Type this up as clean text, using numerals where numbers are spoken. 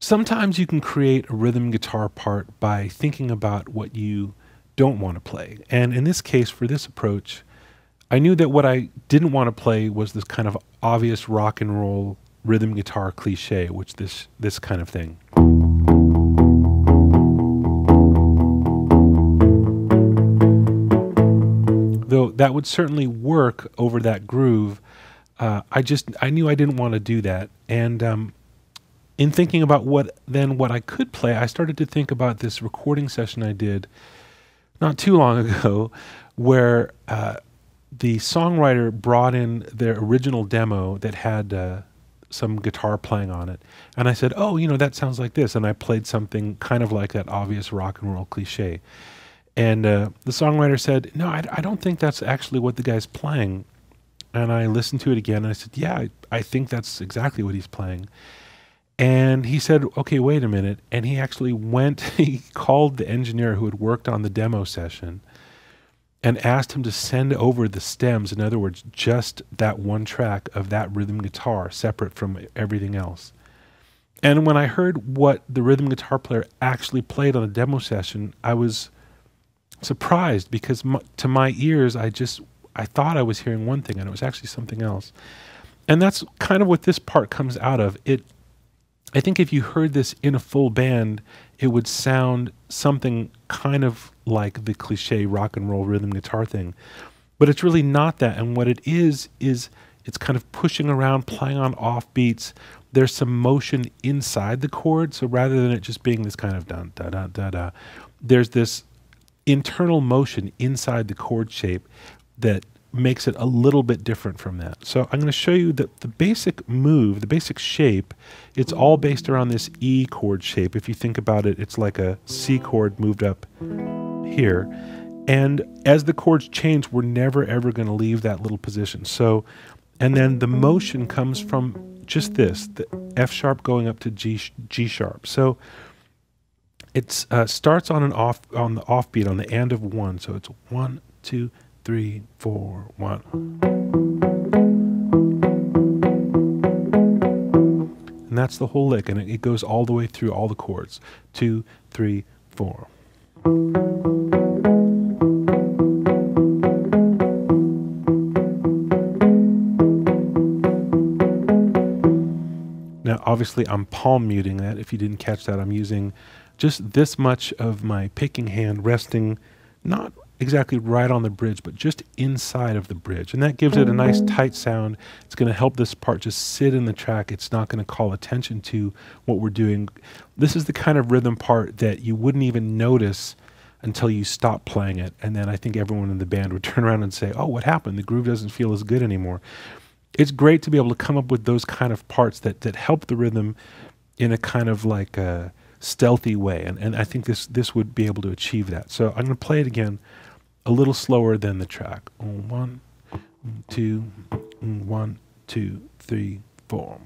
Sometimes you can create a rhythm guitar part by thinking about what you don't want to play. And in this case, for this approach, I knew that what I didn't want to play was this kind of obvious rock and roll rhythm guitar cliche, which this kind of thing. Though that would certainly work over that groove, I knew I didn't want to do that. And in thinking about what I could play, I started to think about this recording session I did not too long ago, where the songwriter brought in their original demo that had some guitar playing on it. And I said, oh, that sounds like this. And I played something kind of like that obvious rock and roll cliche. And the songwriter said, no, I don't think that's actually what the guy's playing. And I listened to it again, and I said, yeah, I think that's exactly what he's playing. And he said, okay, wait a minute. And he actually he called the engineer who had worked on the demo session and asked him to send over the stems. In other words, just that one track of that rhythm guitar separate from everything else. And when I heard what the rhythm guitar player actually played on the demo session, I was surprised because to my ears, I thought I was hearing one thing and it was actually something else. And that's kind of what this part comes out of. I think if you heard this in a full band, it would sound something kind of like the cliche rock and roll rhythm guitar thing. But it's really not that. And what it is it's kind of pushing around, playing on off beats. There's some motion inside the chord. So rather than it just being this kind of dun, da, da, da, da, there's this internal motion inside the chord shape that makes it a little bit different from that. So I'm going to show you that the basic move, the basic shape, it's all based around this E chord shape. If you think about it, it's like a C chord moved up here. And as the chords change, we're never ever going to leave that little position. So, and then the motion comes from just this, the F sharp going up to G sharp. So it starts on the offbeat on the and of one. So it's 1, 2, 3, 4, 1. And that's the whole lick, and it goes all the way through all the chords. 2, 3, 4. Now, obviously, I'm palm muting that. If you didn't catch that, I'm using just this much of my picking hand resting not exactly right on the bridge, but just inside of the bridge. And that gives it a nice tight sound. It's going to help this part just sit in the track. It's not going to call attention to what we're doing. This is the kind of rhythm part that you wouldn't even notice until you stop playing it. And then I think everyone in the band would turn around and say, oh, what happened? The groove doesn't feel as good anymore. It's great to be able to come up with those kind of parts that help the rhythm in a kind of like a stealthy way. And I think this would be able to achieve that. So I'm going to play it again a little slower than the track. 1, 2, 1, 2, 3, 4.